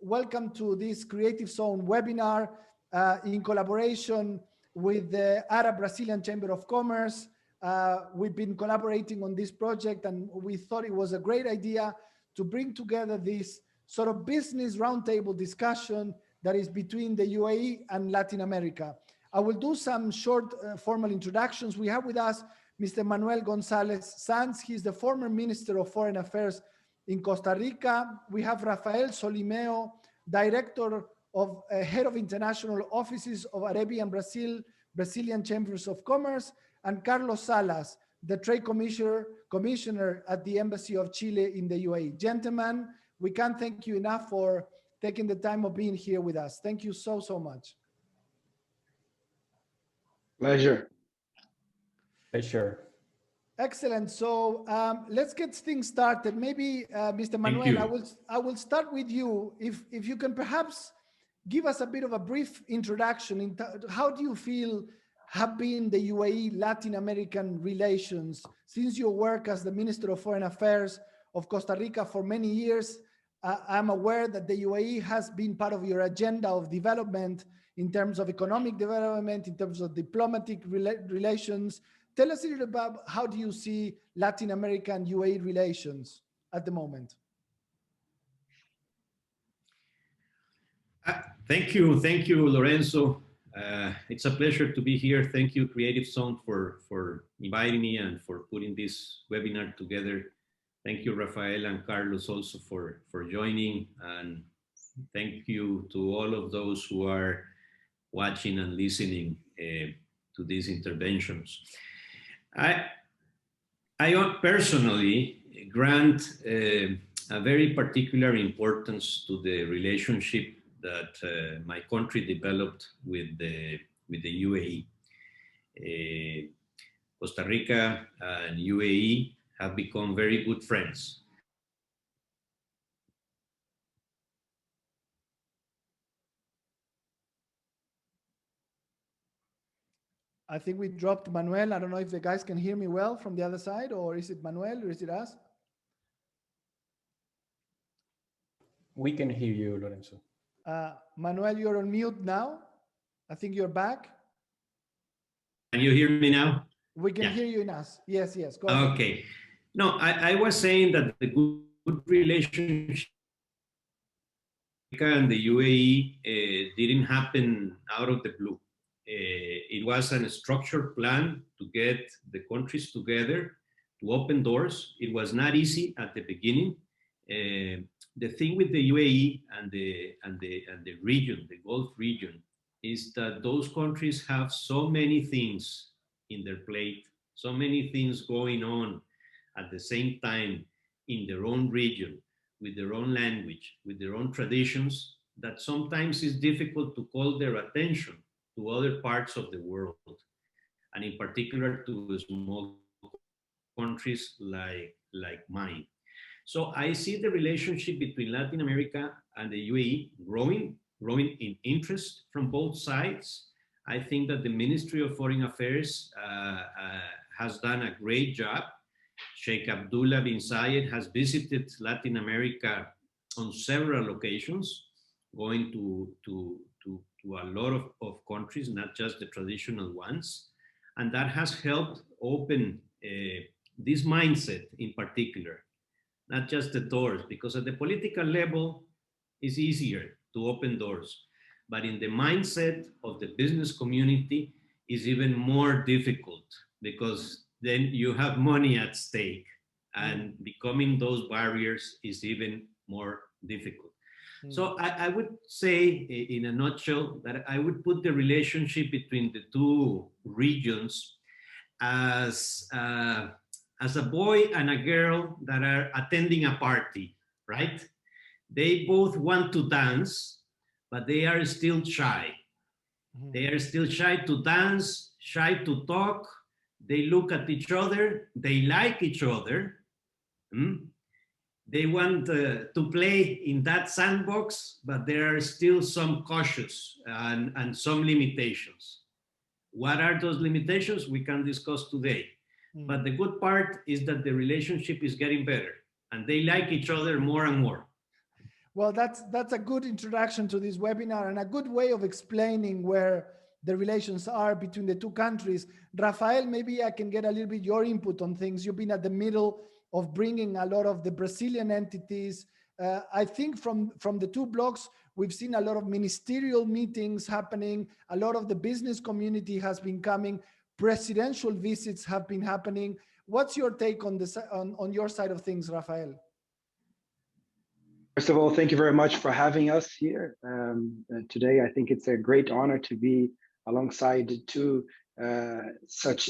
welcome to this Creative Zone webinar in collaboration with the Arab Brazilian Chamber of Commerce. We've been collaborating on this project, and we thought it was a great idea to bring together this sort of business roundtable discussion that is between the UAE and Latin America. I will do some short formal introductions. We have with us Mr. Manuel Gonzalez Sanz. He's the former Minister of Foreign Affairs in Costa Rica. We have Rafael Solimeo, Director of Head of International Offices of Arabian Brazilian Chambers of Commerce, and Carlos Salas, the Trade Commissioner at the Embassy of Chile in the UAE. Gentlemen, we can't thank you enough for taking the time of being here with us. Thank you so, so much. Pleasure. Pleasure. Excellent. So let's get things started. Maybe, Mr. Manuel, I will start with you. If you can perhaps give us a bit of a brief introduction into how do you feel have been the UAE-Latin American relations since your work as the Minister of Foreign Affairs of Costa Rica for many years. I'm aware that the UAE has been part of your agenda of development in terms of economic development, in terms of diplomatic relations. Tell us a little about how do you see Latin America and UAE relations at the moment? Thank you, Lorenzo. It's a pleasure to be here. Thank you, Creative Zone, for inviting me and for putting this webinar together. Thank you, Rafael and Carlos, also for joining. And thank you to all of those who are watching and listening to these interventions. I personally grant a very particular importance to the relationship that my country developed with the UAE. Costa Rica and UAE have become very good friends. I think we dropped Manuel. I don't know if the guys can hear me well from the other side, or is it Manuel or is it us? We can hear you, Lorenzo. Manuel, you're on mute now. I think you're back. Can you hear me now? We can hear you in us. Yes, yes. Go ahead. Okay. No, I was saying that the good relationship and the UAE didn't happen out of the blue. It was a structured plan to get the countries together, to open doors. It was not easy at the beginning. The thing with the UAE and the region, the Gulf region, is that those countries have so many things in their plate, so many things going on at the same time in their own region, with their own language, with their own traditions, that sometimes it's difficult to call their attention to other parts of the world, and in particular to small countries like mine. So I see the relationship between Latin America and the UAE growing in interest from both sides. I think that the Ministry of Foreign Affairs has done a great job. Sheikh Abdullah bin Zayed has visited Latin America on several occasions, going to a lot of countries, not just the traditional ones. And that has helped open this mindset in particular, not just the doors, because at the political level, it's easier to open doors. But in the mindset of the business community is even more difficult, because then you have money at stake, and becoming those barriers is even more difficult. So I would say, in a nutshell, that I would put the relationship between the two regions as a boy and a girl that are attending a party, right? They both want to dance, but they are still shy. They are still shy to dance, shy to talk. They look at each other, they like each other. They want to play in that sandbox, but there are still some cautious and some limitations. What are those limitations? We can discuss today. But the good part is that the relationship is getting better, and they like each other more and more. Well, that's a good introduction to this webinar and a good way of explaining where the relations are between the two countries. Rafael, maybe I can get a little bit your input on things. You've been at the middle of bringing a lot of the Brazilian entities. I think from the two blocks, we've seen a lot of ministerial meetings happening. A lot of the business community has been coming. Presidential visits have been happening. What's your take on this, on your side of things, Rafael? First of all, thank you very much for having us here today. I think it's a great honor to be alongside two such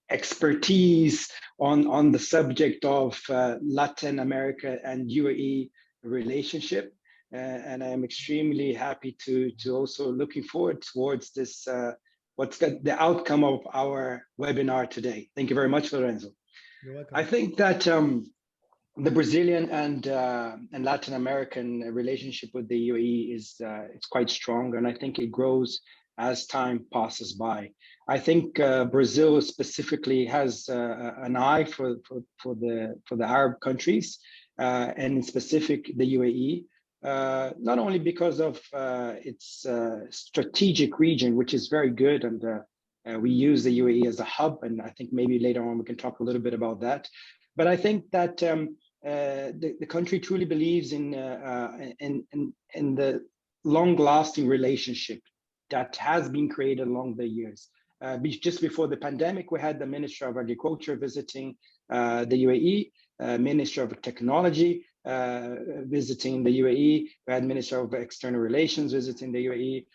expertise on the subject of Latin America and UAE relationship. And I'm extremely happy to also looking forward towards this, what's the outcome of our webinar today. Thank you very much, Lorenzo. You're welcome. I think that the Brazilian and Latin American relationship with the UAE is it's quite strong, and I think it grows as time passes by. I think Brazil specifically has an eye for the Arab countries, and in specific the UAE, not only because of its strategic region, which is very good, and we use the UAE as a hub, and I think maybe later on we can talk a little bit about that. But I think that the country truly believes in the long-lasting relationship that has been created along the years. Just before the pandemic, we had the Minister of Agriculture visiting the UAE, Minister of Technology visiting the UAE, we had Minister of External Relations visiting the UAE,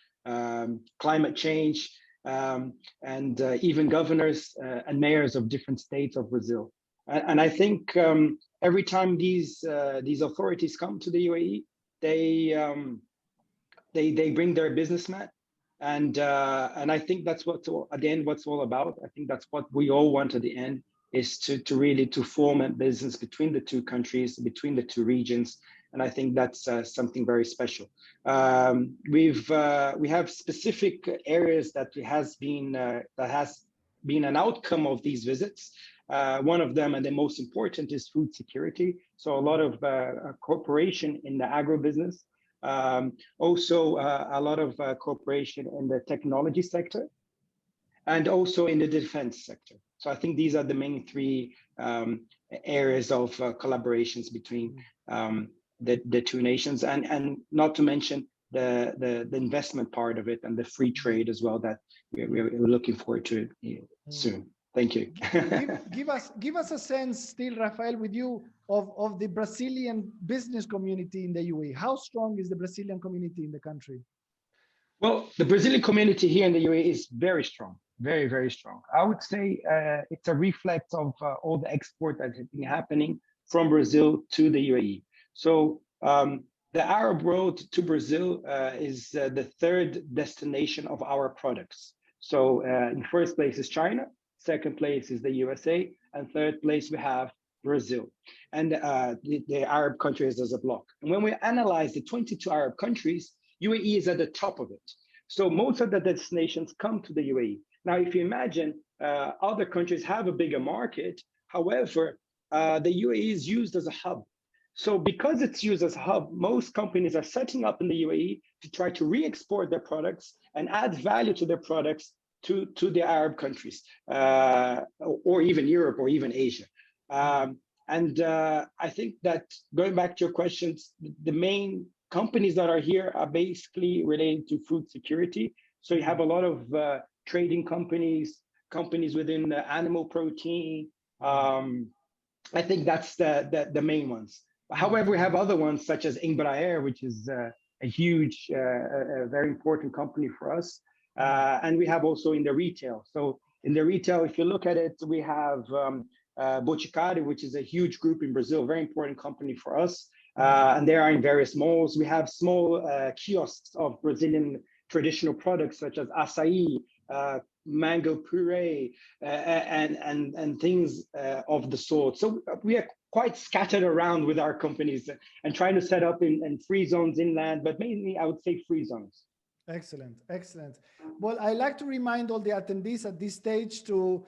climate change, and even governors and mayors of different states of Brazil. And I think every time these authorities come to the UAE, they bring their businessmen, and I think that's what at the end what's all about. I think that's what we all want at the end, is to really form a business between the two countries, between the two regions, and I think that's something very special. We have specific areas that has been an outcome of these visits. One of them, and the most important, is food security. So a lot of cooperation in the agribusiness, also a lot of cooperation in the technology sector, and also in the defense sector. So I think these are the main three areas of collaborations between the two nations, and not to mention the investment part of it and the free trade as well that we're looking forward to soon. Thank you. give us a sense still, Rafael, with you of the Brazilian business community in the UAE. How strong is the Brazilian community in the country? Well, the Brazilian community here in the UAE is very strong, very, very strong. I would say it's a reflex of all the export that has been happening from Brazil to the UAE. So the Arab road to Brazil is the third destination of our products. So in first place is China, second place is the USA, and third place we have Brazil, and the Arab countries as a block. And when we analyze the 22 Arab countries, UAE is at the top of it. So most of the destinations come to the UAE. Now, if you imagine other countries have a bigger market, however, the UAE is used as a hub. So because it's used as a hub, most companies are setting up in the UAE to try to re-export their products and add value to their products to the Arab countries, or even Europe, or even Asia. I think that, going back to your questions, the main companies that are here are basically related to food security. So you have a lot of trading companies within the animal protein. I think that's the main ones. However, we have other ones such as Embraer, which is a huge, very important company for us. And we have also in the retail. So in the retail, if you look at it, we have Boticário, which is a huge group in Brazil, very important company for us. And they are in various malls. We have small kiosks of Brazilian traditional products such as açaí, mango puree, and things of the sort. So we are quite scattered around with our companies and trying to set up in free zones inland, but mainly I would say free zones. Excellent, excellent. Well, I like to remind all the attendees at this stage to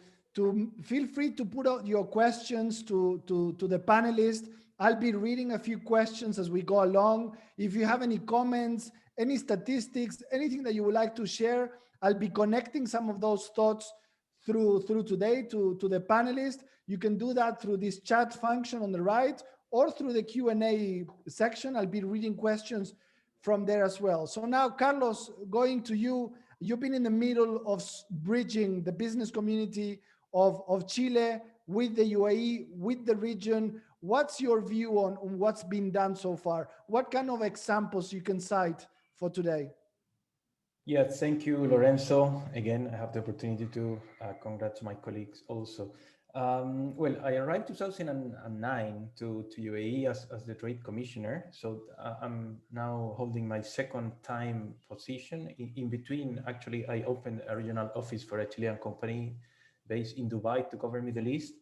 feel free to put out your questions to the panelists. I'll be reading a few questions as we go along. If you have any comments, any statistics, anything that you would like to share, I'll be connecting some of those thoughts through today to the panelists. You can do that through this chat function on the right or through the Q&A section. I'll be reading questions from there as well. So now, Carlos, going to you. You've been in the middle of bridging the business community of Chile with the UAE, with the region. What's your view on what's been done so far? What kind of examples you can cite for today? Yeah, thank you, Lorenzo. Again, I have the opportunity to congratulate my colleagues also. Well, I arrived 2009 to UAE as the Trade Commissioner. So I'm now holding my second time position. In between, actually, I opened a regional office for a Chilean company based in Dubai to cover Middle East.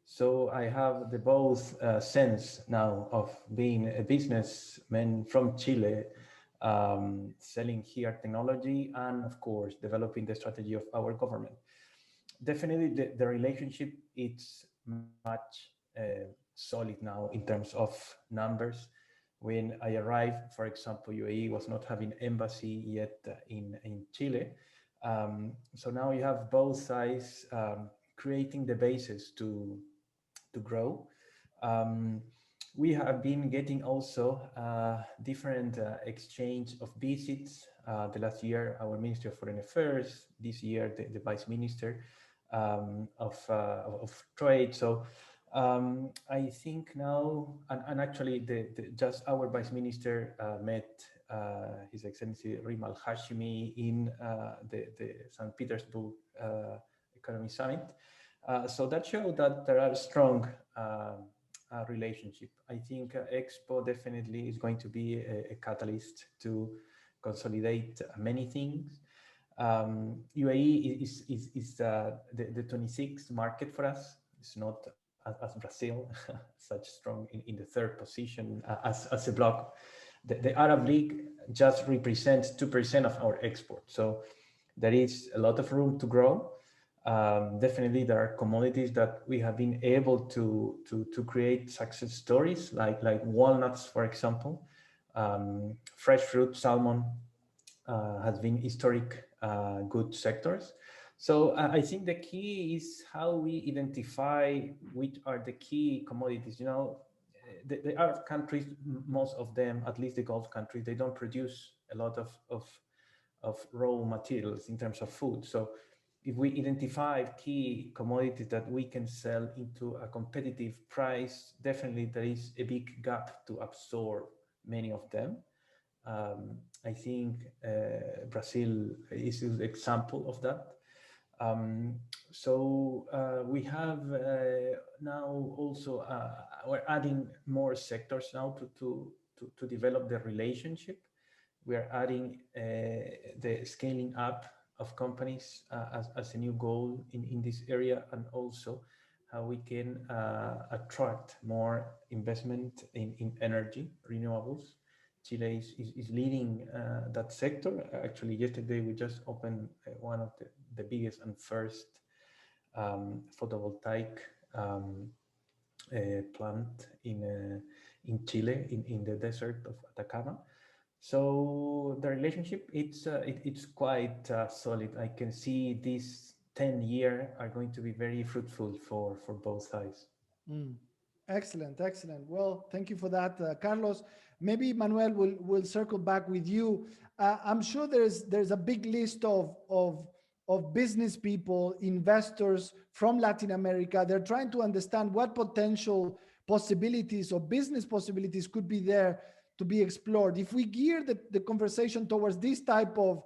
So I have the both sense now of being a businessman from Chile, selling here technology, and of course, developing the strategy of our government. Definitely the relationship is much solid now in terms of numbers. When I arrived, for example, UAE was not having embassy yet in Chile. So now you have both sides creating the basis to grow. We have been getting also different exchange of visits. The last year, our Minister of Foreign Affairs, this year, the Vice Minister of Trade. So I think now, and actually just our Vice Minister met His Excellency Rima Al-Hashimi in the St. Petersburg Economy Summit. So that showed that there are strong relationship. I think Expo definitely is going to be a catalyst to consolidate many things. UAE is the 26th market for us. It's not as Brazil, such strong in the third position as a bloc. The Arab League just represents 2% of our export. So there is a lot of room to grow. Definitely there are commodities that we have been able to create success stories like walnuts, for example. Fresh fruit, salmon has been historic good sectors. So I think the key is how we identify which are the key commodities. You know, the Arab countries, most of them, at least the Gulf countries, they don't produce a lot of raw materials in terms of food. So if we identify key commodities that we can sell into a competitive price, definitely there is a big gap to absorb many of them. I think Brazil is an example of that. So we have now also, we're adding more sectors now to develop the relationship. We are adding the scaling up of companies as a new goal in this area, and also how we can attract more investment in energy, renewables. Chile is leading that sector. Actually, yesterday we just opened one of the biggest and first photovoltaic plant in Chile, in the desert of Atacama. So the relationship, it's quite solid. I can see these 10 years are going to be very fruitful for both sides. Excellent, excellent. Well, thank you for that, Carlos. Maybe Manuel will circle back with you. I'm sure there's a big list of business people, investors from Latin America. They're trying to understand what potential possibilities or business possibilities could be there to be explored. If we gear the conversation towards this type of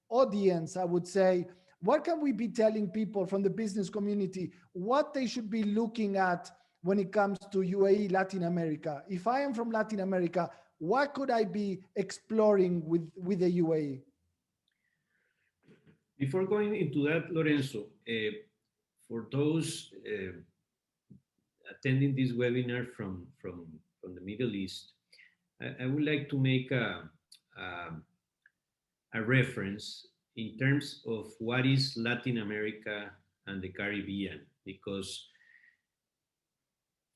audience, I would say, what can we be telling people from the business community, what they should be looking at when it comes to UAE, Latin America? If I am from Latin America, what could I be exploring with the UAE? Before going into that, Lorenzo, for those attending this webinar from the Middle East, I would like to make a reference in terms of what is Latin America and the Caribbean, because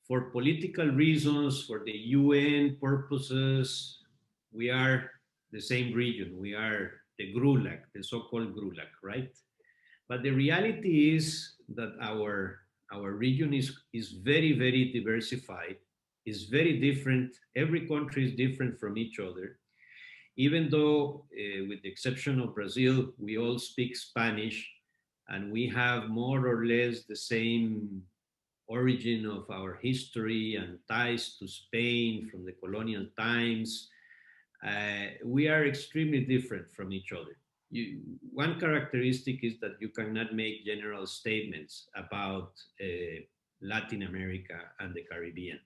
for political reasons, for the UN purposes, we are the same region. We are the GRULAC, the so-called GRULAC, right? But the reality is that our region is very, very diversified, is very different. Every country is different from each other. Even though, with the exception of Brazil, we all speak Spanish and we have more or less the same origin of our history and ties to Spain from the colonial times, we are extremely different from each other. One characteristic is that you cannot make general statements about Latin America and the Caribbean.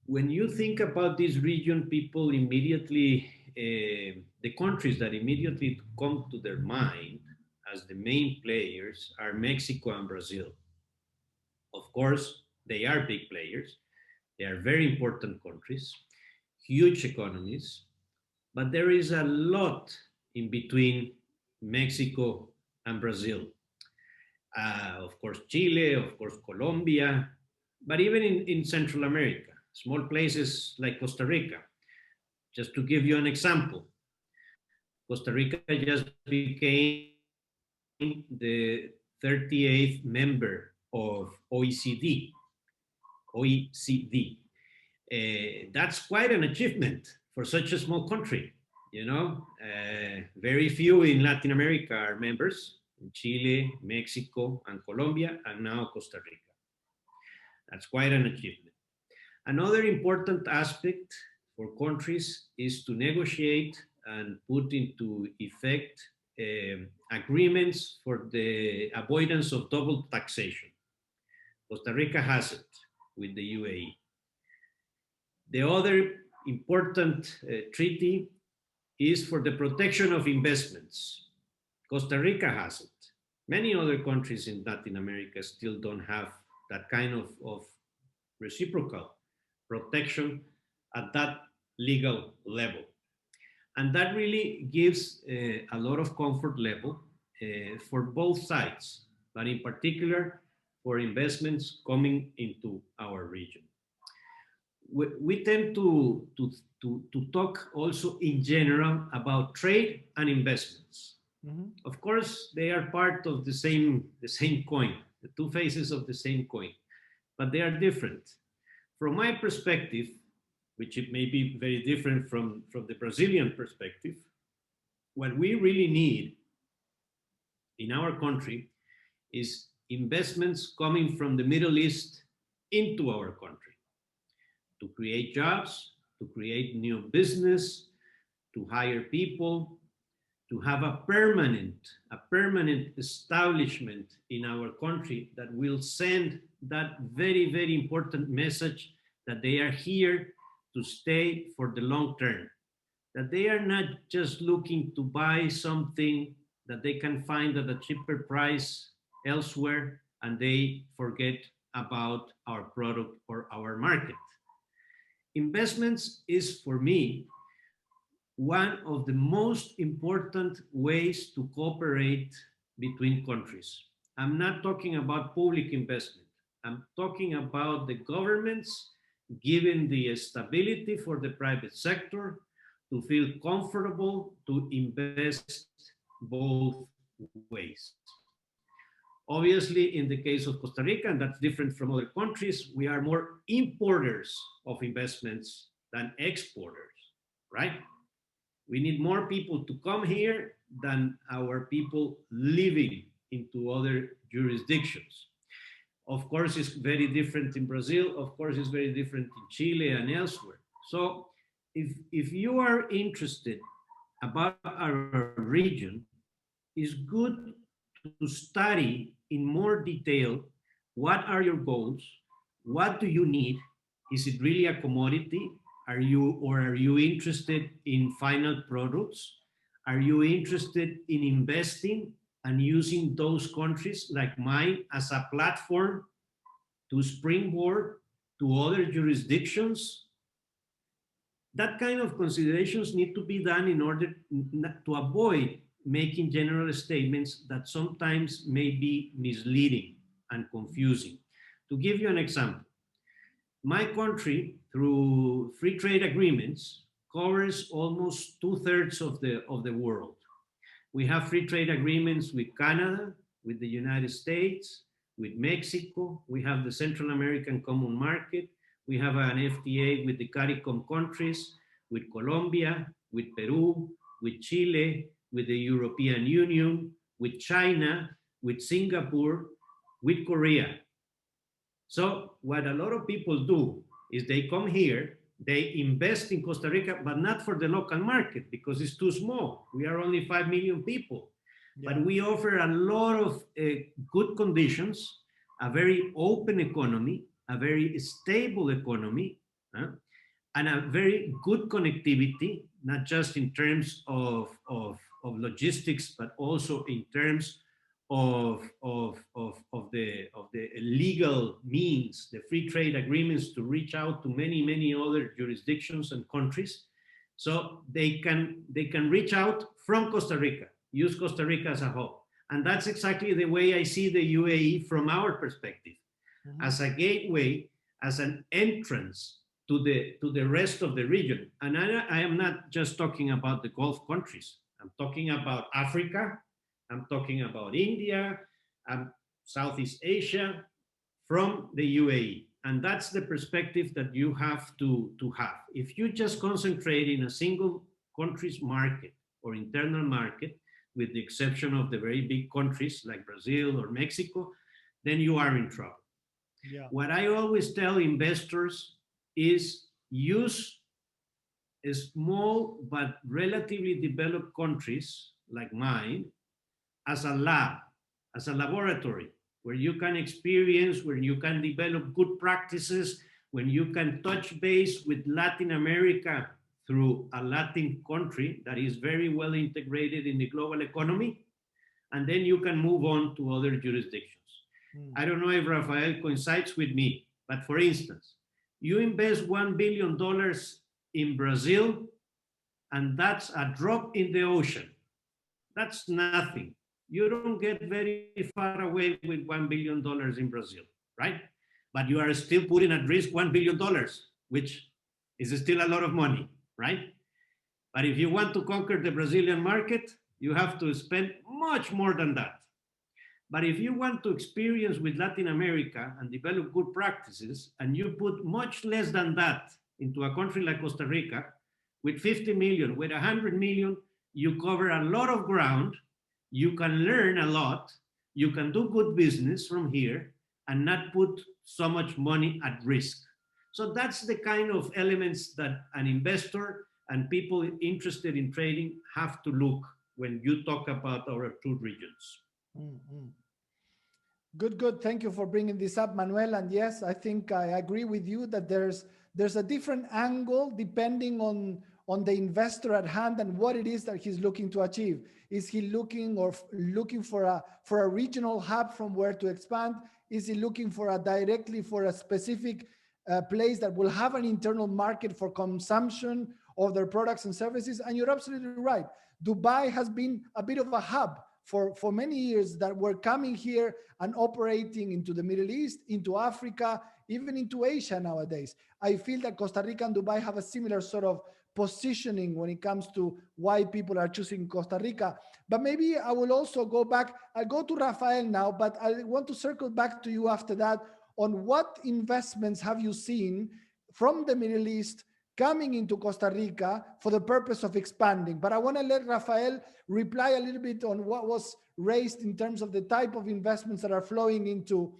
When you think about this region, people immediately, the countries that immediately come to their mind as the main players are Mexico and Brazil. Of course, they are big players. They are very important countries, huge economies, but there is a lot in between Mexico and Brazil. Of course, Chile, of course, Colombia, but even in Central America, small places like Costa Rica. Just to give you an example, Costa Rica just became the 38th member of OECD. That's quite an achievement for such a small country. You know, very few in Latin America are members, in Chile, Mexico, and Colombia, and now Costa Rica. That's quite an achievement. Another important aspect for countries is to negotiate and put into effect agreements for the avoidance of double taxation. Costa Rica has it with the UAE. The other important treaty is for the protection of investments. Costa Rica has it. Many other countries in Latin America still don't have that kind of reciprocal protection at that legal level. And that really gives a lot of comfort level for both sides, but in particular for investments coming into our region. We tend to talk also in general about trade and investments. Mm-hmm. Of course, they are part of the same coin, the two faces of the same coin, but they are different. From my perspective, which it may be very different from the Brazilian perspective, what we really need in our country is investments coming from the Middle East into our country to create jobs, to create new business, to hire people, to have a permanent establishment in our country that will send that very, very important message that they are here to stay for the long term, that they are not just looking to buy something that they can find at a cheaper price elsewhere and they forget about our product or our market. Investments is, for me, one of the most important ways to cooperate between countries. I'm not talking about public investment. I'm talking about the governments giving the stability for the private sector to feel comfortable to invest both ways. Obviously, in the case of Costa Rica, and that's different from other countries, we are more importers of investments than exporters, right? We need more people to come here than our people living into other jurisdictions. Of course, it's very different in Brazil. Of course, it's very different in Chile and elsewhere. So if you are interested about our region, it's good to study in more detail what are your goals, what do you need, is it really a commodity? Are you interested in final products? Are you interested in investing and using those countries like mine as a platform to springboard to other jurisdictions? That kind of considerations need to be done in order to avoid making general statements that sometimes may be misleading and confusing. To give you an example, my country, through free trade agreements, covers almost 2/3 of the world. We have free trade agreements with Canada, with the United States, with Mexico. We have the Central American Common Market. We have an FTA with the CARICOM countries, with Colombia, with Peru, with Chile, with the European Union, with China, with Singapore, with Korea. So what a lot of people do is they come here, they invest in Costa Rica, but not for the local market because it's too small. We are only 5 million people. Yeah. But we offer a lot of good conditions, a very open economy, a very stable economy, and a very good connectivity, not just in terms of logistics, but also in terms of the legal means, the free trade agreements to reach out to many other jurisdictions and countries. So they can reach out from Costa Rica, use Costa Rica as a hub. And that's exactly the way I see the UAE from our perspective, as a gateway, as an entrance to the rest of the region. And I am not just talking about the Gulf countries. I'm talking about Africa, I'm talking about India, Southeast Asia, from the UAE. And that's the perspective that you have to have. If you just concentrate in a single country's market or internal market, with the exception of the very big countries like Brazil or Mexico, then you are in trouble. Yeah. What I always tell investors is use small but relatively developed countries like mine as a lab, as a laboratory, where you can experience, where you can develop good practices, when you can touch base with Latin America through a Latin country that is very well integrated in the global economy, and then you can move on to other jurisdictions. I don't know if Rafael coincides with me, but for instance, you invest $1 billion in Brazil, and that's a drop in the ocean. That's nothing. You don't get very far away with $1 billion in Brazil, right? But you are still putting at risk $1 billion, which is still a lot of money, right? But if you want to conquer the Brazilian market, you have to spend much more than that. But if you want to experience with Latin America and develop good practices, and you put much less than that into a country like Costa Rica, with 50 million, with 100 million, you cover a lot of ground, you can learn a lot, you can do good business from here, and not put so much money at risk. So that's the kind of elements that an investor and people interested in trading have to look when you talk about our two regions. Good. Thank you for bringing this up, Manuel. And yes, I think I agree with you that there's a different angle depending on the investor at hand and what it is that he's looking to achieve. Is he looking for a regional hub from where to expand? Is he looking for a specific place that will have an internal market for consumption of their products and services? And you're absolutely right. Dubai has been a bit of a hub for many years, that we're coming here and operating into the Middle East, into Africa, even into Asia nowadays. I feel that Costa Rica and Dubai have a similar sort of positioning when it comes to why people are choosing Costa Rica. But maybe I will also go back. I'll go to Rafael now, but I want to circle back to you after that on what investments have you seen from the Middle East coming into Costa Rica for the purpose of expanding. But I want to let Rafael reply a little bit on what was raised in terms of the type of investments that are flowing into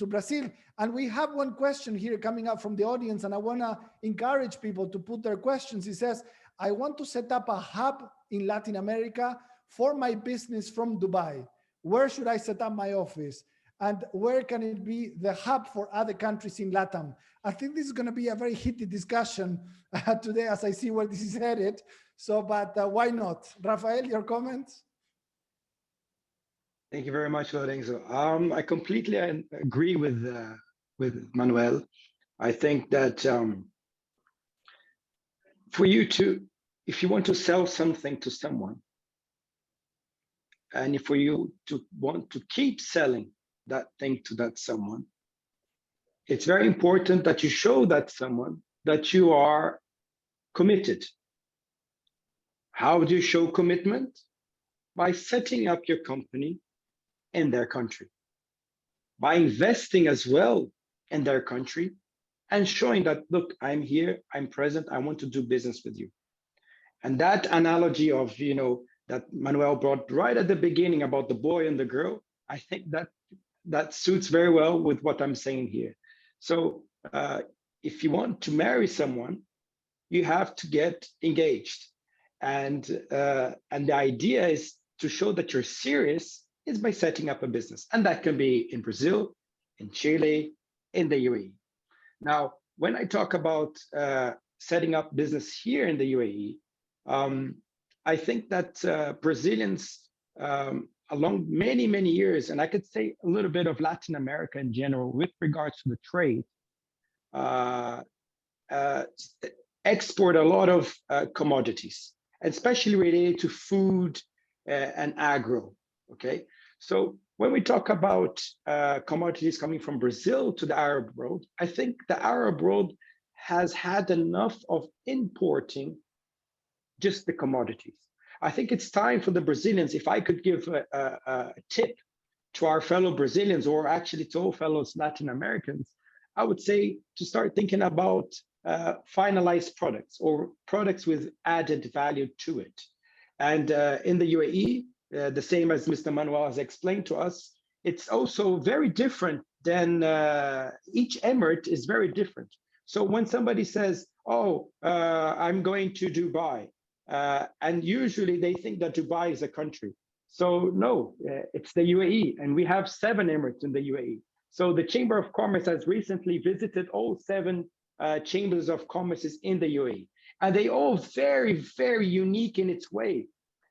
Brazil. And we have one question here coming up from the audience, and I want to encourage people to put their questions. He says, I want to set up a hub in Latin America for my business from Dubai. Where should I set up my office? And where can it be the hub for other countries in LATAM? I think this is going to be a very heated discussion today as I see where this is headed. So, but why not? Rafael, your comments? Thank you very much, Lorenzo. I completely agree with Manuel. I think that if you want to sell something to someone, and for you to want to keep selling that thing to that someone, it's very important that you show that someone that you are committed. How do you show commitment? By setting up your company in their country, by investing as well in their country, and showing that, look, I'm here, I'm present, I want to do business with you. And that analogy of, that Manuel brought right at the beginning about the boy and the girl, I think that suits very well with what I'm saying here. So if you want to marry someone, you have to get engaged. And the idea is to show that you're serious is by setting up a business. And that can be in Brazil, in Chile, in the UAE. Now, when I talk about setting up business here in the UAE, I think that Brazilians, along many, many years, and I could say a little bit of Latin America in general, with regards to the trade, export a lot of commodities, especially related to food and agro, okay? So when we talk about commodities coming from Brazil to the Arab world, I think the Arab world has had enough of importing just the commodities. I think it's time for the Brazilians, if I could give a tip to our fellow Brazilians, or actually to all fellow Latin Americans, I would say to start thinking about finalized products or products with added value to it. And in the UAE, the same as Mr. Manuel has explained to us, it's also very different than each emirate is very different. So when somebody says, oh, I'm going to Dubai, and usually they think that Dubai is a country. So no, it's the UAE, and we have 7 emirates in the UAE. So the Chamber of Commerce has recently visited all 7 chambers of commerces in the UAE, and they all very, very unique in its way,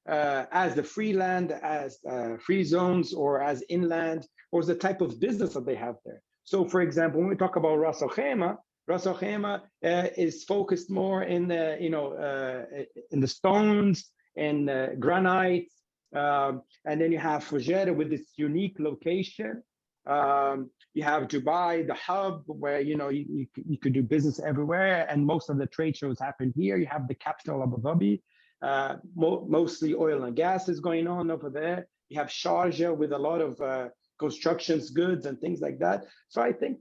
as the free land, as free zones, or as inland, or the type of business that they have there. So for example, when we talk about Ras Al Khaimah is focused more in the, in the stones and granites, and then you have Fujairah with this unique location. You have Dubai, the hub, where you could do business everywhere, and most of the trade shows happen here. You have the capital, Abu Dhabi, mostly oil and gas is going on over there. You have Sharjah with a lot of constructions, goods, and things like that. So I think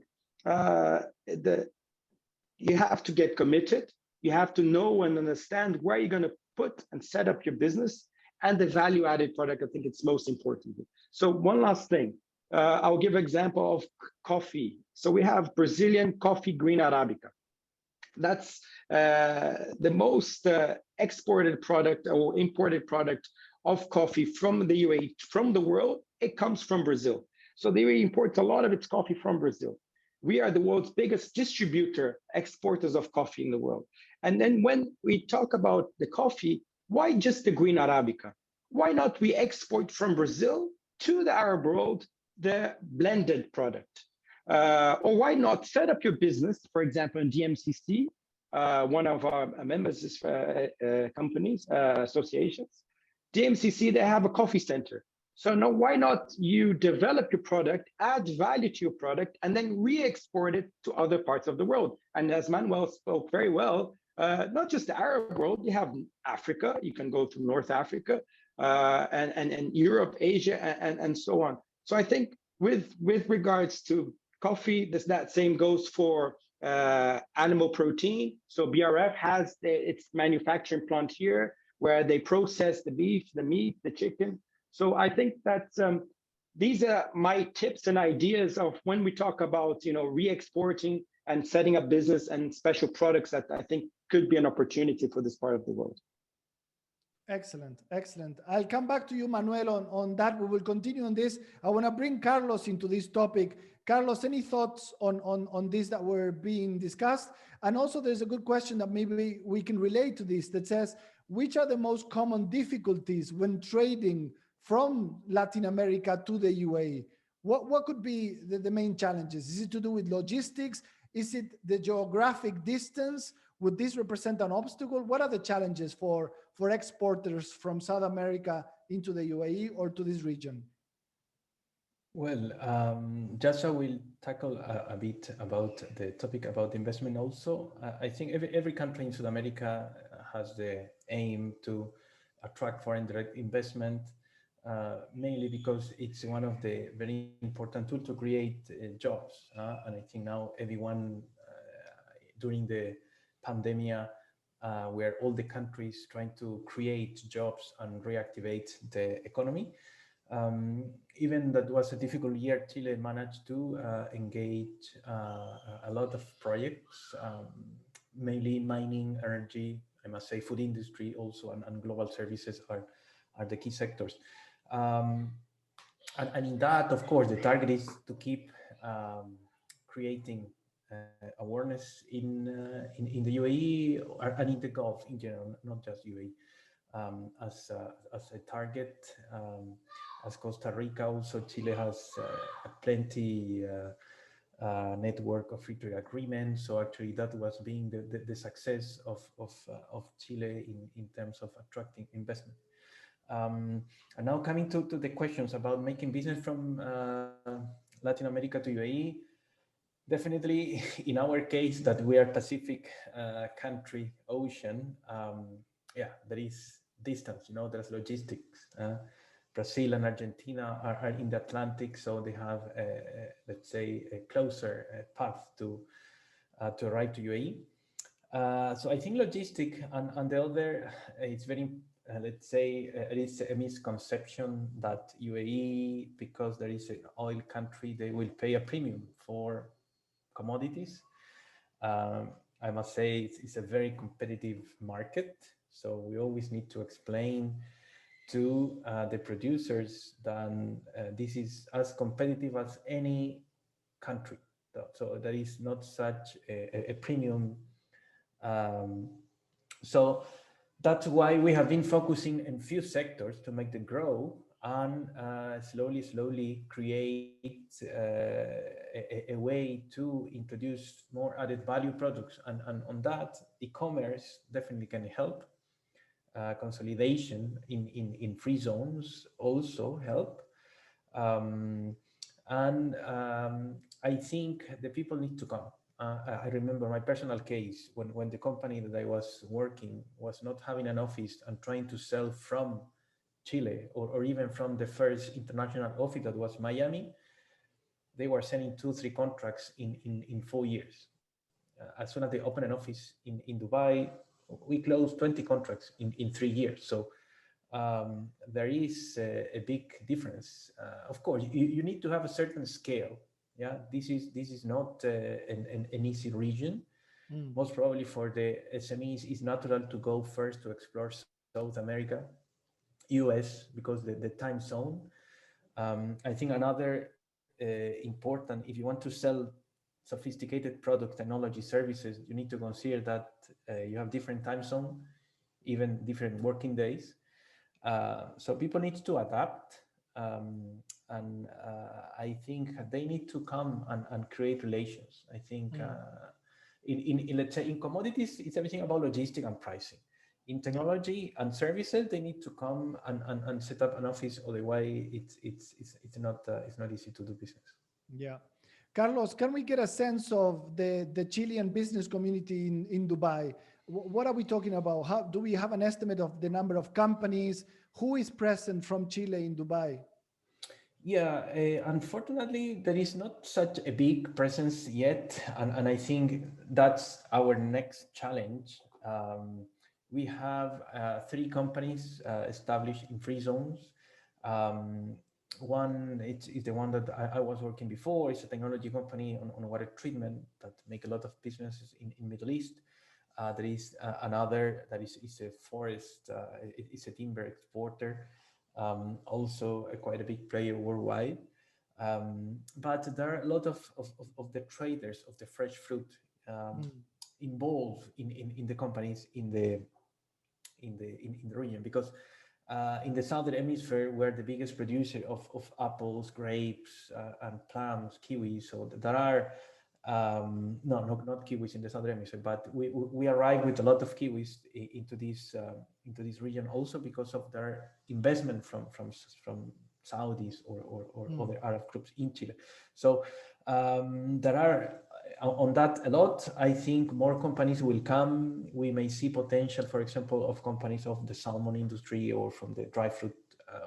you have to get committed. You have to know and understand where you're going to put and set up your business, and the value-added product. I think it's most important. So one last thing. I'll give an example of coffee. So we have Brazilian coffee green Arabica. That's the most exported product or imported product of coffee from the UAE, from the world. It comes from Brazil. So the UAE imports a lot of its coffee from Brazil. We are the world's biggest distributor, exporters of coffee in the world. And then when we talk about the coffee, why just the green Arabica? Why not we export from Brazil to the Arab world the blended product? Or why not set up your business, for example, in DMCC, one of our members' companies, associations. DMCC, they have a coffee center. So now why not you develop your product, add value to your product, and then re-export it to other parts of the world? And as Manuel spoke very well, not just the Arab world, you have Africa, you can go to North Africa, and Europe, Asia, and so on. So I think with regards to coffee, that same goes for animal protein. So BRF has its manufacturing plant here, where they process the beef, the meat, the chicken. So I think that these are my tips and ideas of when we talk about re-exporting and setting up business and special products that I think could be an opportunity for this part of the world. Excellent, excellent. I'll come back to you, Manuel, on that. We will continue on this. I want to bring Carlos into this topic. Carlos, any thoughts on this that were being discussed? And also there's a good question that maybe we can relate to this that says, which are the most common difficulties when trading from Latin America to the UAE? What could be the main challenges? Is it to do with logistics? Is it the geographic distance? Would this represent an obstacle? What are the challenges for exporters from South America into the UAE or to this region? Well, just I will tackle a bit about the topic about investment also. I think every country in South America has the aim to attract foreign direct investment, mainly because it's one of the very important tools to create jobs. And I think now everyone during the pandemic, where all the countries trying to create jobs and reactivate the economy. Even that was a difficult year, Chile managed to engage a lot of projects, mainly mining, energy, I must say food industry also, and global services are the key sectors. Um, and in that, of course, the target is to keep creating awareness in the UAE and in the Gulf in general, not just UAE, as a target. As Costa Rica, also Chile has plenty network of free trade agreements. So actually, that was being the success of Chile in terms of attracting investment. And now coming to the questions about making business from Latin America to UAE, definitely in our case that we are Pacific country, ocean, yeah, there is distance, there's logistics. Brazil and Argentina are in the Atlantic, so they have, let's say, a closer path to arrive to UAE. So I think logistic and the other, it's very, let's say, it is a misconception that UAE, because there is an oil country, they will pay a premium for commodities. I must say it's a very competitive market. So we always need to explain to the producers that this is as competitive as any country. So there is not such a premium. So that's why we have been focusing in few sectors to make them grow and slowly create a way to introduce more added value products. And on that, e-commerce definitely can help. Consolidation in free zones also help. I think the people need to come. I remember my personal case when the company that I was working was not having an office and trying to sell from Chile or even from the first international office that was Miami. They were sending 2-3 contracts in 4 years. As soon as they open an office in Dubai, we closed 20 contracts in 3 years. So there is a big difference. Of course, you need to have a certain scale. Yeah, this is not an easy region. Most probably for the SMEs, it's natural to go first to explore South America, US, because the time zone. I think another important, if you want to sell sophisticated product technology services, you need to consider that you have different time zone, even different working days. So people need to adapt. I think they need to come and create relations. I think let's say in commodities, it's everything about logistics and pricing. In technology and services, they need to come and set up an office. Otherwise, it's not easy to do business. Yeah. Carlos, can we get a sense of the Chilean business community in Dubai? What are we talking about? How do we have an estimate of the number of companies? Who is present from Chile in Dubai? Yeah, unfortunately, there is not such a big presence yet. And I think that's our next challenge. We have 3 companies established in free zones. One is the one that I was working before. It's a technology company on water treatment that make a lot of businesses in Middle East. There is another that is a forest, it's a timber exporter, also quite a big player worldwide. But there are a lot of the traders of the fresh fruit involved in the companies in the region, because in the southern hemisphere we're the biggest producer of apples, grapes, and plums, kiwis. So there are not kiwis in the southern hemisphere, but we arrive with a lot of kiwis into this region also because of their investment from Saudis or other Arab groups in Chile. So there are on that a lot. I think more companies will come. We may see potential, for example, of companies of the salmon industry or from the dry fruit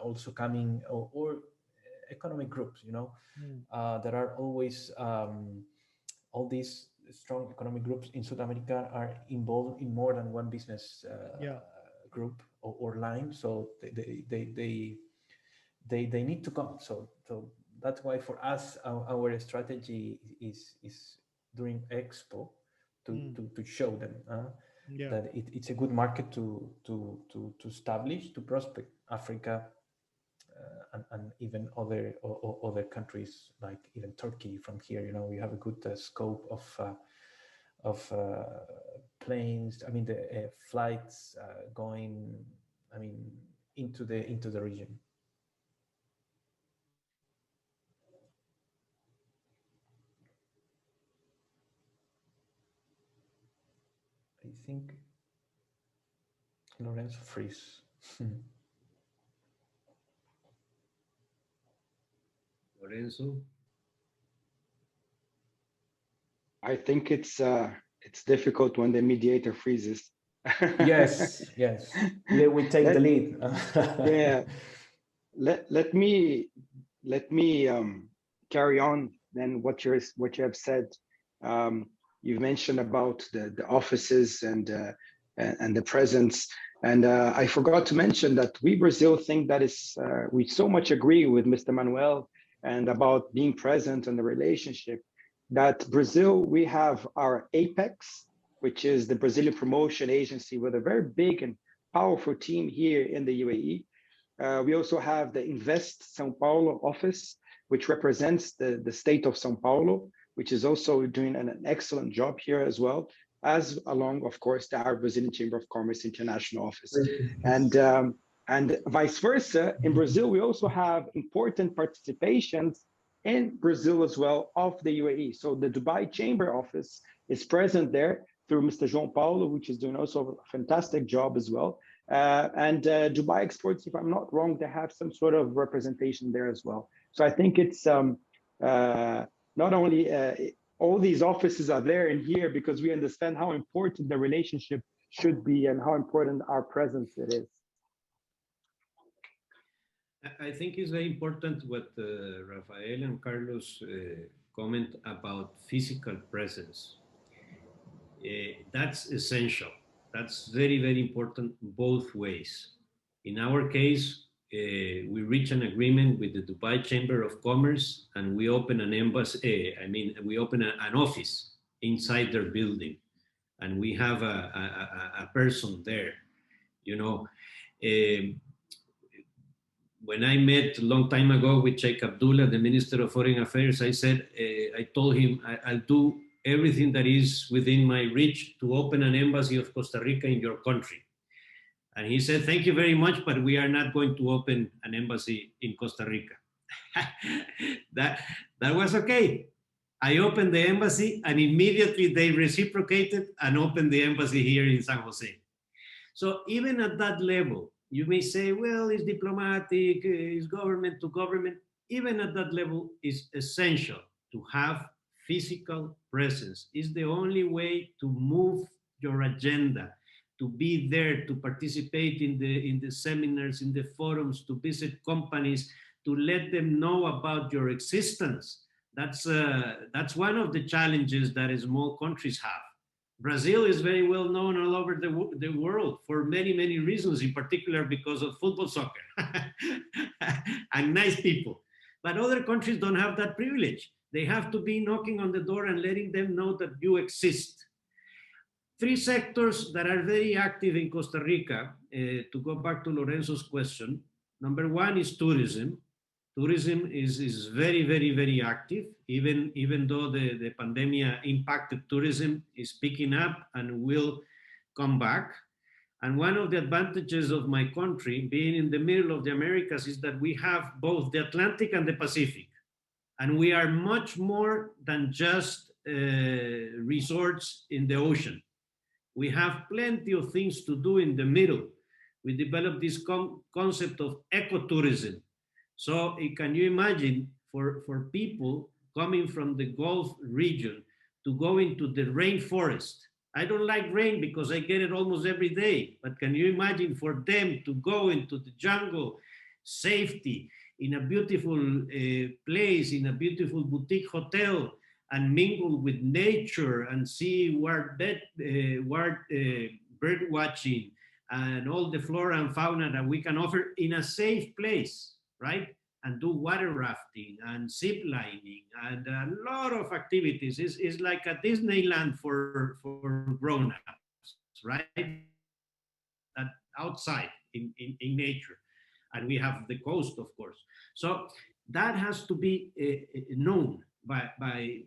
also coming, or economic groups. You know, there are always all these strong economic groups in South America are involved in more than one business group or line. So they need to come. So that's why for us our strategy is during Expo to show them that it's a good market to establish, to prospect Africa and even other countries like even Turkey from here. You know, we have a good scope of planes. I mean the flights going. I mean into the region. I think Lorenzo freeze. Lorenzo? I think it's difficult when the mediator freezes. Yes. Yeah, we take the lead. Yeah. Let me carry on then what you have said. You've mentioned about the offices and the presence, and I forgot to mention that we Brazil think that is we so much agree with Mr. Manuel and about being present and the relationship that Brazil, we have our Apex, which is the Brazilian promotion agency with a very big and powerful team here in the UAE. We also have the Invest São Paulo office, which represents the state of São Paulo, which is also doing an excellent job here as well, as along, of course, our Brazilian Chamber of Commerce International Office. And vice versa, in Brazil, we also have important participations in Brazil as well of the UAE. So the Dubai Chamber Office is present there through Mr. João Paulo, which is doing also a fantastic job as well. And Dubai Exports, if I'm not wrong, they have some sort of representation there as well. So I think it's not only all these offices are there and here because we understand how important the relationship should be and how important our presence it is. I think it's very important what Rafael and Carlos comment about physical presence. That's essential. That's very, very important both ways. In our case, we reach an agreement with the Dubai Chamber of Commerce and we open an embassy, we open an office inside their building and we have a person there, you know. When I met a long time ago with Sheikh Abdullah, the Minister of Foreign Affairs, I told him I'll do everything that is within my reach to open an embassy of Costa Rica in your country. And he said, thank you very much, but we are not going to open an embassy in Costa Rica. that was okay. I opened the embassy and immediately they reciprocated and opened the embassy here in San Jose. So even at that level, you may say, well, it's diplomatic, it's government to government. Even at that level, it's essential to have physical presence. It's the only way to move your agenda, to be there, to participate in the seminars, in the forums, to visit companies, to let them know about your existence. That's one of the challenges that small countries have. Brazil is very well known all over the world for many, many reasons, in particular because of football, soccer, and nice people. But other countries don't have that privilege. They have to be knocking on the door and letting them know that you exist. Three sectors that are very active in Costa Rica, to go back to Lorenzo's question. Number one is tourism. Tourism is very, very, very active, even though the pandemic impacted tourism, is picking up and will come back. And one of the advantages of my country, being in the middle of the Americas, is that we have both the Atlantic and the Pacific. And we are much more than just resorts in the ocean. We have plenty of things to do in the middle. We developed this concept of ecotourism. So can you imagine for people coming from the Gulf region to go into the rainforest? I don't like rain because I get it almost every day, but can you imagine for them to go into the jungle, safety, in a beautiful place, in a beautiful boutique hotel, and mingle with nature and see bird watching and all the flora and fauna that we can offer in a safe place, right? And do water rafting and zip lining and a lot of activities. It's like a Disneyland for grown-ups, right? That outside in nature. And we have the coast, of course. So that has to be known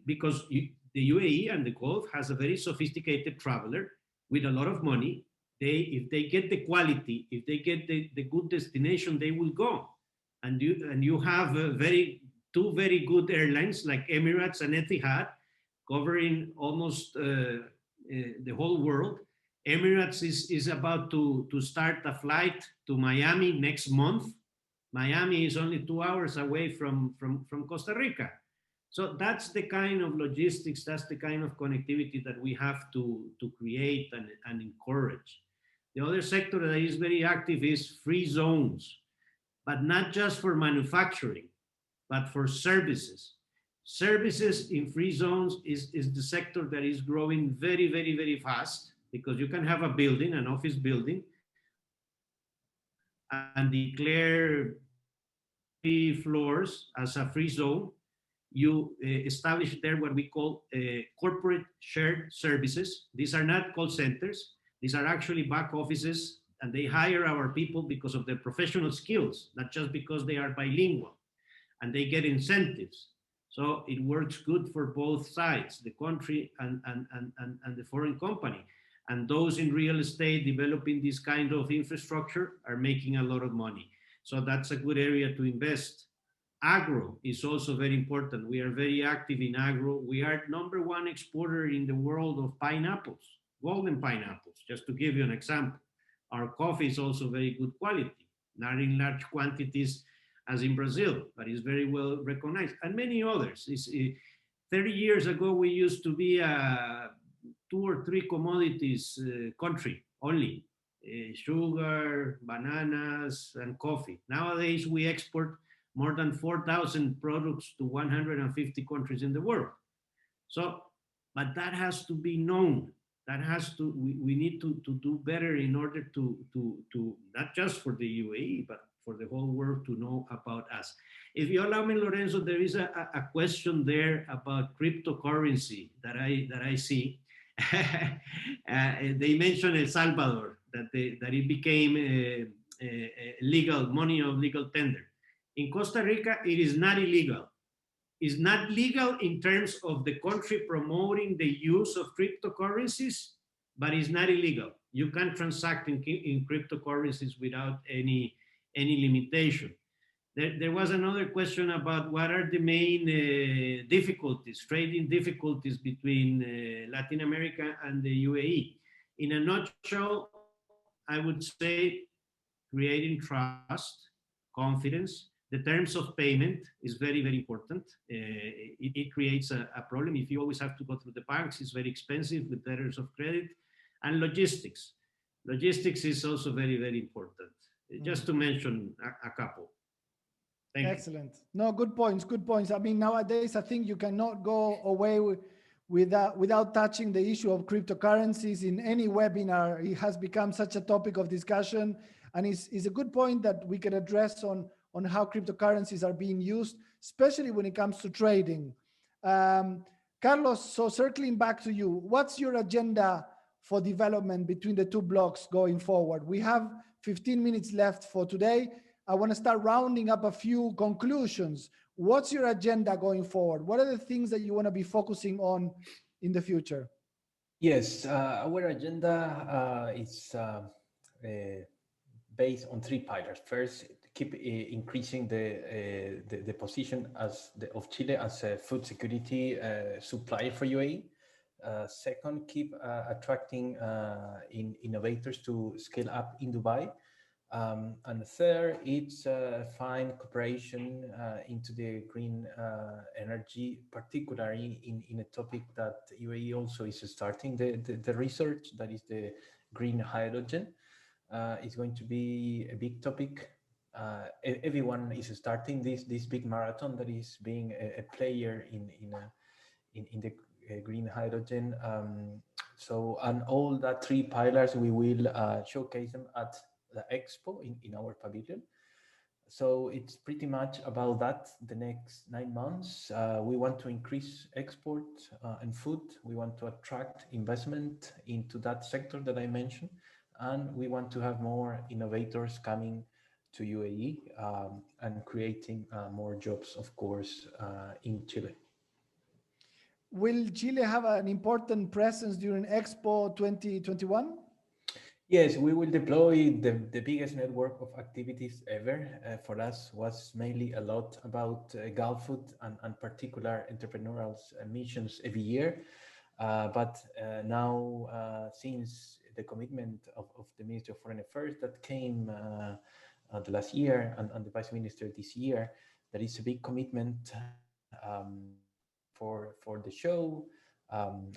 because the UAE and the Gulf has a very sophisticated traveler with a lot of money. If they get the quality, if they get the good destination, they will go. And you have two very good airlines like Emirates and Etihad covering almost the whole world. Emirates is about to start a flight to Miami next month. Miami is only 2 hours away from Costa Rica. So that's the kind of logistics, that's the kind of connectivity that we have to create and encourage. The other sector that is very active is free zones, but not just for manufacturing, but for services. Services in free zones is the sector that is growing very, very, very fast, because you can have a building, an office building, and declare 3 floors as a free zone. You establish there what we call corporate shared services. These are not call centers. These are actually back offices, and they hire our people because of their professional skills, not just because they are bilingual, and they get incentives. So it works good for both sides, the country and the foreign company. And those in real estate developing this kind of infrastructure are making a lot of money. So that's a good area to invest. Agro is also very important. We are very active in agro. We are #1 exporter in the world of pineapples, golden pineapples, just to give you an example. Our coffee is also very good quality, not in large quantities as in Brazil, but is very well recognized, and many others. 30 years ago, we used to be a 2 or 3 commodities country only, sugar, bananas, and coffee. Nowadays, we export more than 4,000 products to 150 countries in the world. So, but that has to be known. That has to, we need to do better in order to not just for the UAE, but for the whole world to know about us. If you allow me, Lorenzo, there is a question there about cryptocurrency that I see. They mentioned El Salvador, that it became legal, money of legal tender. In Costa Rica, it is not illegal. It's not legal in terms of the country promoting the use of cryptocurrencies, but it's not illegal. You can transact in cryptocurrencies without any limitation. There was another question about what are the main difficulties, trading difficulties between Latin America and the UAE. In a nutshell, I would say creating trust, confidence. The terms of payment is very, very important. It creates a problem. If you always have to go through the banks, it's very expensive with letters of credit. And logistics. Logistics is also very, very important. Just to mention a couple. Thank Excellent. You. No, good points, good points. I mean, nowadays, I think you cannot go away without touching the issue of cryptocurrencies in any webinar. It has become such a topic of discussion. And it's a good point that we can address on how cryptocurrencies are being used, especially when it comes to trading. Carlos, so circling back to you, what's your agenda for development between the 2 blocks going forward? We have 15 minutes left for today. I want to start rounding up a few conclusions. What's your agenda going forward? What are the things that you want to be focusing on in the future? Yes, our agenda is based on 3 pillars. First, keep increasing the position of Chile as a food security supplier for UAE. Second, keep attracting innovators to scale up in Dubai. And third, it's find cooperation into the green energy, particularly in a topic that UAE also is starting the research, that is the green hydrogen. It's going to be a big topic. Everyone is starting this big marathon that is being a player in the green hydrogen. So, and all the three pillars, we will showcase them at the expo in our pavilion. So it's pretty much about that. The next 9 months, we want to increase export and food. We want to attract investment into that sector that I mentioned, and we want to have more innovators coming to UAE and creating more jobs, of course, in Chile. Will Chile have an important presence during Expo 2021? Yes, we will deploy the biggest network of activities ever. For us, was mainly a lot about Gulf food and particular entrepreneurial missions every year. But now, since the commitment of the Ministry of Foreign Affairs that came the last year and the Vice Minister this year, there is a big commitment for the show. And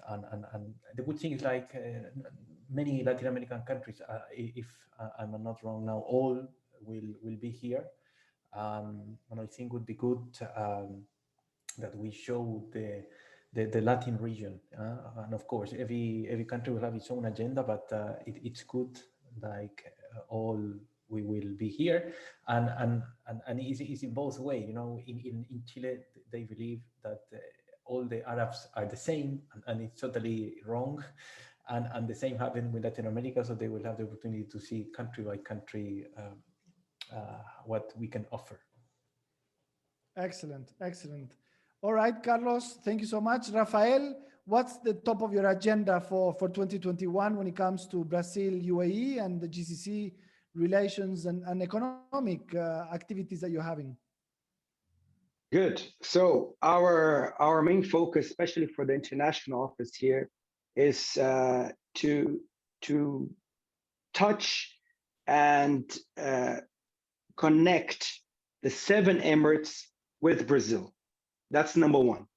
the good thing is, like many Latin American countries, if I'm not wrong now, all will be here. And I think would be good that we show the Latin region. And of course, every country will have its own agenda, but it's good, like all we will be here. And it's in both ways. You know, in Chile, they believe that all the Arabs are the same, and it's totally wrong. And the same happened with Latin America, so they will have the opportunity to see country by country what we can offer. Excellent, excellent. All right, Carlos, thank you so much. Rafael, what's the top of your agenda for 2021 when it comes to Brazil, UAE, and the GCC relations and economic activities that you're having? Good. So our main focus, especially for the international office here, is to touch and connect the 7 Emirates with Brazil. That's number one.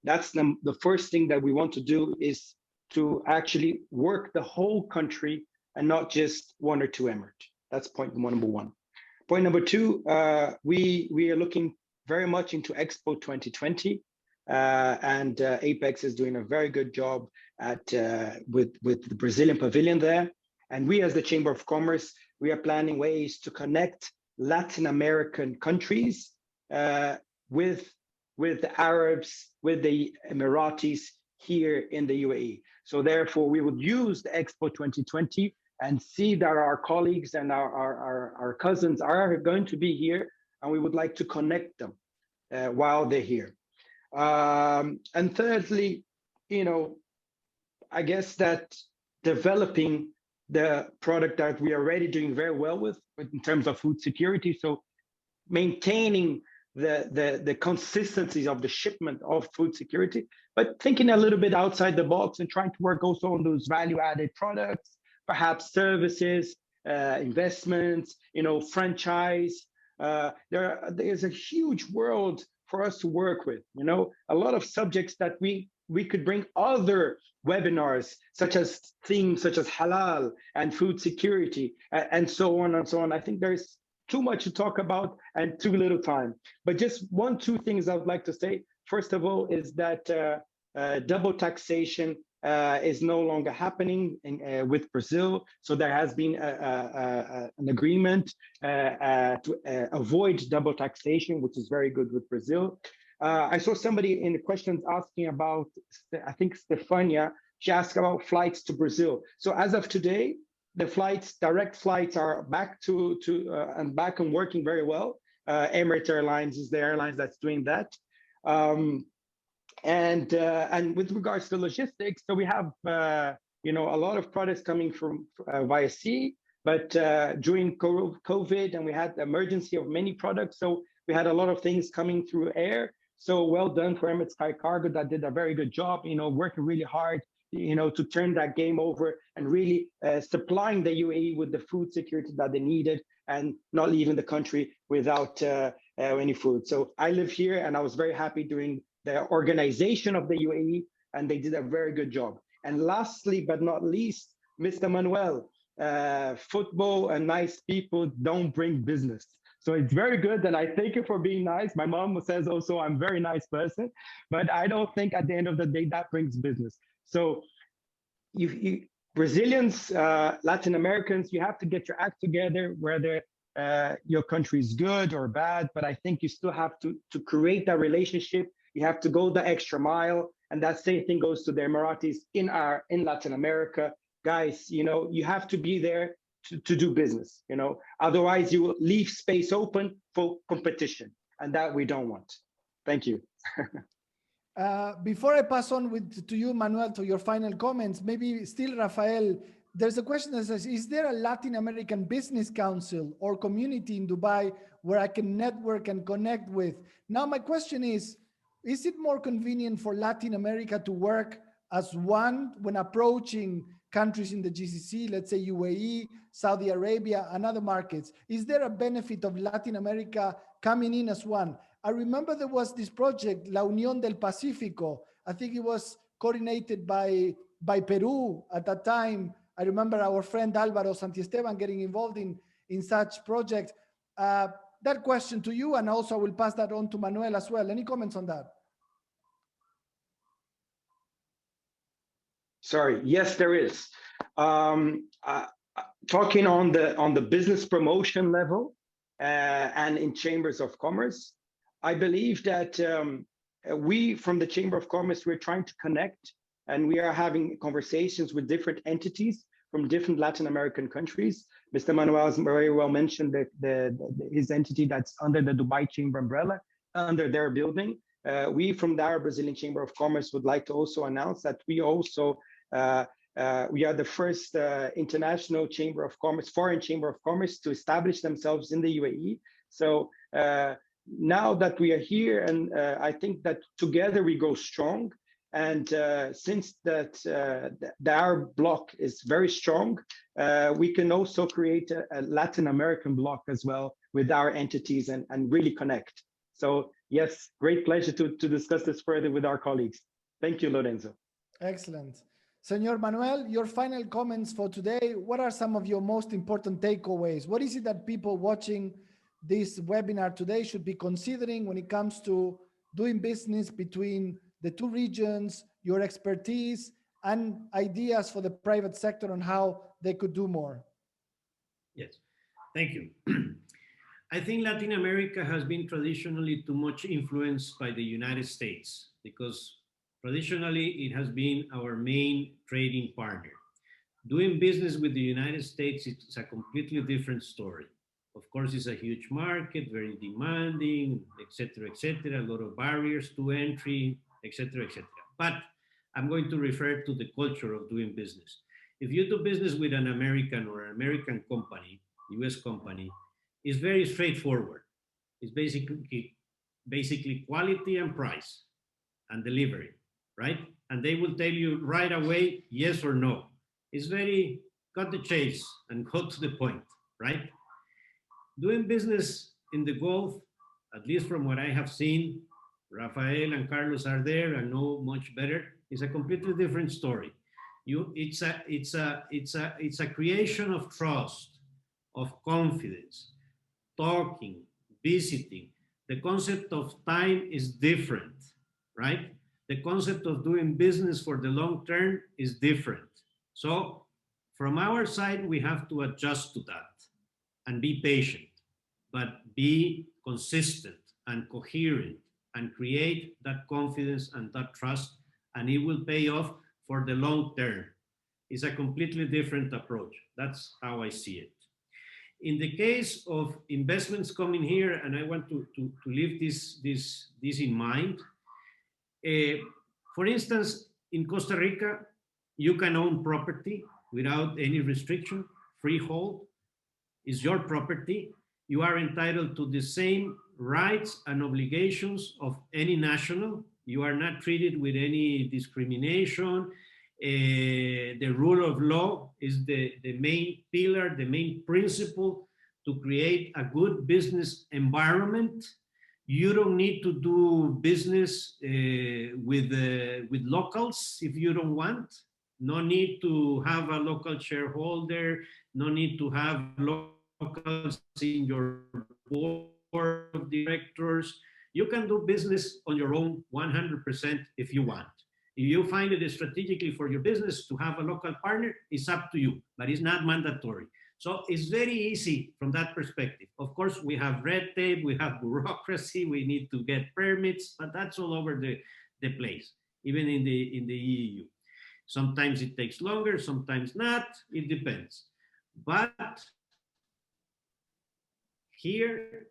That's the first thing that we want to do, is to actually work the whole country and not just 1 or 2 Emirates. That's point number one. Point number two, we are looking very much into Expo 2020, and Apex is doing a very good job at with the Brazilian pavilion there. And we, as the Chamber of Commerce, we are planning ways to connect Latin American countries with the Arabs, with the Emiratis here in the UAE. So therefore, we would use the Expo 2020 and see that our colleagues and our cousins are going to be here, and we would like to connect them while they're here. And thirdly, you know, I guess that developing the product that we are already doing very well with in terms of food security. So maintaining the consistency of the shipment of food security, but thinking a little bit outside the box and trying to work also on those value-added products, perhaps services, investments, you know, franchise. There's a huge world for us to work with, you know, a lot of subjects that we could bring other webinars, such as themes such as halal and food security and so on and so on. I think there's too much to talk about and too little time. But just 2 things I would like to say. First of all, is that double taxation is no longer happening with Brazil. So there has been an agreement to avoid double taxation, which is very good with Brazil. I saw somebody in the questions asking about, I think Stefania, she asked about flights to Brazil. So as of today, the flights, direct flights, are back and working very well. Emirates Airlines is the airlines that's doing that. And with regards to logistics, so we have you know, a lot of products coming from via sea, but during COVID, and we had the emergency of many products, so we had a lot of things coming through air. So well done for Emirates Sky Cargo, that did a very good job, you know, working really hard, you know, to turn that game over and really supplying the UAE with the food security that they needed and not leaving the country without any food. So I live here, and I was very happy during the organization of the UAE, and they did a very good job. And lastly, but not least, Mr. Manuel, football and nice people don't bring business. So it's very good, and I thank you for being nice. My mom says also I'm a very nice person, but I don't think at the end of the day that brings business. So you Brazilians, Latin Americans, you have to get your act together, whether your country is good or bad, but I think you still have to create that relationship. You have to go the extra mile, and that same thing goes to the Emiratis in Latin America. Guys, you have to be there to do business, otherwise you will leave space open for competition, and that we don't want. Thank you. Before I pass on to you, Manuel, to your final comments, maybe still, Rafael, there's a question that says, is there a Latin American Business Council or community in Dubai where I can network and connect with? Now, my question is it more convenient for Latin America to work as one when approaching countries in the GCC, let's say UAE, Saudi Arabia, and other markets? Is there a benefit of Latin America coming in as one? I remember there was this project, La Unión del Pacífico. I think it was coordinated by Peru at that time. I remember our friend Álvaro Santiesteban getting involved in such projects. That question to you, and also I will pass that on to Manuel as well. Any comments on that? Sorry, yes, there is. Talking on the business promotion level and in chambers of commerce, I believe that we from the Chamber of Commerce, we're trying to connect, and we are having conversations with different entities from different Latin American countries. Mr. Manuel has very well mentioned his entity that's under the Dubai Chamber umbrella, under their building. We from the Arab Brazilian Chamber of Commerce would like to also announce that we also we are the first international chamber of commerce, foreign chamber of commerce, to establish themselves in the UAE. So now that we are here, and I think that together we go strong. And since that the Arab bloc is very strong, we can also create a Latin American bloc as well with our entities and really connect. So yes, great pleasure to discuss this further with our colleagues. Thank you, Lorenzo. Excellent. Senor Manuel, your final comments for today. What are some of your most important takeaways? What is it that people watching this webinar today should be considering when it comes to doing business between the two regions, your expertise, and ideas for the private sector on how they could do more? Yes, thank you. I think Latin America has been traditionally too much influenced by the United States, because traditionally it has been our main trading partner. Doing business with the United States, it's a completely different story. Of course, it's a huge market, very demanding, etc., a lot of barriers to entry, etc., etc. But I'm going to refer to the culture of doing business. If you do business with an American or an American company, US company, it's very straightforward. It's basically quality and price and delivery, right? And they will tell you right away, yes or no. It's very cut the chase and go to the point, right? Doing business in the Gulf, at least from what I have seen, Rafael and Carlos are there and know much better, is a completely different story. It's a creation of trust, of confidence, talking, visiting. The concept of time is different, right? The concept of doing business for the long term is different. So from our side, we have to adjust to that and be patient, but be consistent and coherent and create that confidence and that trust, and it will pay off for the long term. It's a completely different approach. That's how I see it. In the case of investments coming here, and I want to leave this in mind, for instance, in Costa Rica, you can own property without any restriction, freehold is your property. You are entitled to the same rights and obligations of any national. You are not treated with any discrimination. The rule of law is the main pillar, the main principle to create a good business environment. You don't need to do business with locals if you don't want. No need to have a local shareholder. No need to have locals in your board of directors. You can do business on your own 100% if you want. If you find it strategically for your business to have a local partner, it's up to you, but it's not mandatory. So it's very easy from that perspective. Of course, we have red tape, we have bureaucracy, we need to get permits, but that's all over the place, even in the EU. Sometimes it takes longer, sometimes not, it depends. But here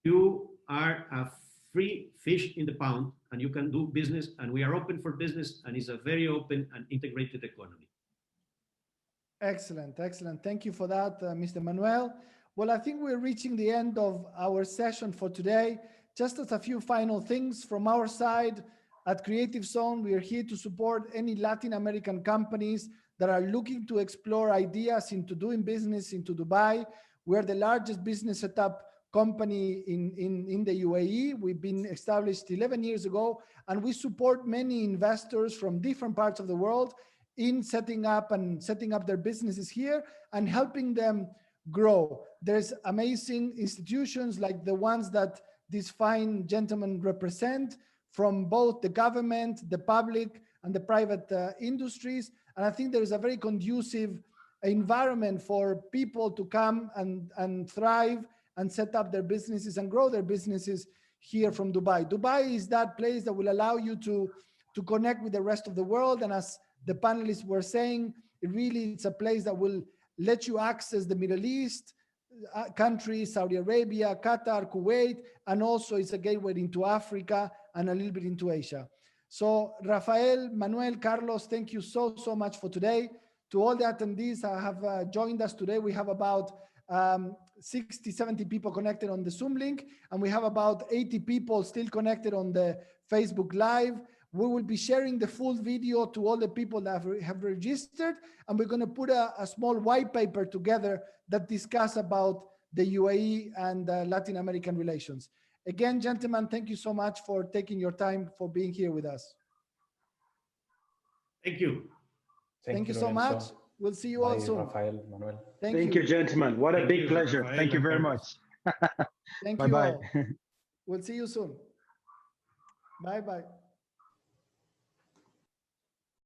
you are a free fish in the pond, and you can do business, and we are open for business, and it's a very open and integrated economy. Excellent, excellent. Thank you for that, Mr. Manuel. Well, I think we're reaching the end of our session for today. Just as a few final things from our side, at Creative Zone, we are here to support any Latin American companies that are looking to explore ideas into doing business into Dubai. We're the largest business setup company in the UAE. We've been established 11 years ago, and we support many investors from different parts of the world in setting up their businesses here and helping them grow. There's amazing institutions like the ones that these fine gentlemen represent, from both the government, the public, and the private industries. And I think there is a very conducive environment for people to come and thrive and set up their businesses and grow their businesses here from Dubai. Dubai is that place that will allow you to connect with the rest of the world. And as the panelists were saying, it's a place that will let you access the Middle East countries, Saudi Arabia, Qatar, Kuwait, and also it's a gateway into Africa and a little bit into Asia. So Rafael, Manuel, Carlos, thank you so much for today. To all the attendees that have joined us today, we have about 60, 70 people connected on the Zoom link, and we have about 80 people still connected on the Facebook Live. We will be sharing the full video to all the people that have registered, and we're going to put a small white paper together that discuss about the UAE and Latin American relations. Again, gentlemen, thank you so much for taking your time for being here with us. Thank you. Thank you so much. We'll see you all soon. Rafael, Manuel. Thank you, gentlemen. What a big pleasure. Rafael. Thank you very much. Thank Bye-bye. you all. We'll see you soon. Bye-bye.